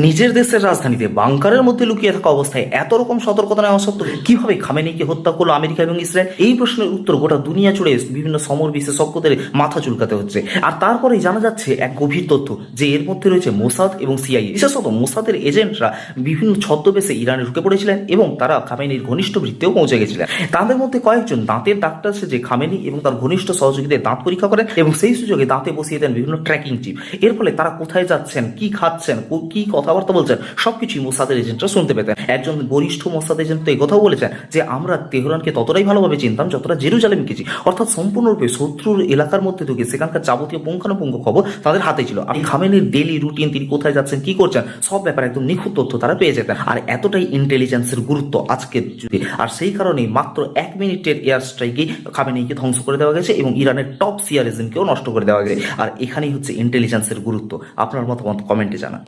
নিজের দেশের রাজধানীতে বাংকারের মধ্যে লুকিয়ে থাকা অবস্থায় এত রকম সতর্কতা নেওয়া সত্ত্বেও কিভাবে খামেনেইকে হত্যা করলো আমেরিকা এবং ইসরায়েল, এই প্রশ্নের উত্তর গোটা দুনিয়া জুড়ে বিভিন্ন সমর বিশেষজ্ঞদের মাথা চুলকাতে হচ্ছে। আর তারপরেই জানা যাচ্ছে এক গভীর তথ্য যে এর মধ্যে রয়েছে মোসাদ এবং সিআইএ। বিশেষত মোসাদের এজেন্টরা বিভিন্ন ছদ্মবেশে ইরানে ঢুকে পড়েছিলেন এবং তারা খামেনির ঘনিষ্ঠ বৃত্তেও পৌঁছে গেছিলেন। তাদের মধ্যে কয়েকজন দাঁতের ডাক্তার যে খামেনি এবং তার ঘনিষ্ঠ সহযোগীদের দাঁত পরীক্ষা করেন এবং সেই সুযোগে দাঁতে বসিয়ে দেন বিভিন্ন ট্র্যাকিং চিপ। এর ফলে তারা কোথায় যাচ্ছেন, কি খাচ্ছেন, কি কথাবার্তা বলছেন, সবকিছুই মোসাদের এজেন্টরা শুনতে পেতেন। একজন বরিষ্ঠ মোসাদ এজেন্ট তো একথাও বলেছেন যে আমরা তেহরানকে ততটাই ভালোভাবে চিনতাম যতটা জেরুজালেমকে চিনি, অর্থাৎ সম্পূর্ণরূপে শত্রুর এলাকার মধ্যে ঢুকে সেখানকার যাবতীয় পুঙ্খানুপুঙ্খ খবর তাদের হাতে ছিল। আর খামেনির ডেইলি রুটিন, তিনি কোথায় যাচ্ছেন, কি করছেন, সব ব্যাপারে একদম নিখুঁত তথ্য তারা পেয়ে যেতেন। আর এতটাই ইন্টেলিজেন্সের গুরুত্ব আজকের যুগে, আর সেই কারণেই মাত্র 1 মিনিটের এয়ার স্ট্রাইকেই খামেনিকে ধ্বংস করে দেওয়া গেছে এবং ইরানের টপ সিআর এজেন্টকেও নষ্ট করে দেওয়া গেছে। আর এখানেই হচ্ছে ইন্টেলিজেন্সের গুরুত্ব। আপনার মতামত কমেন্টে জানান।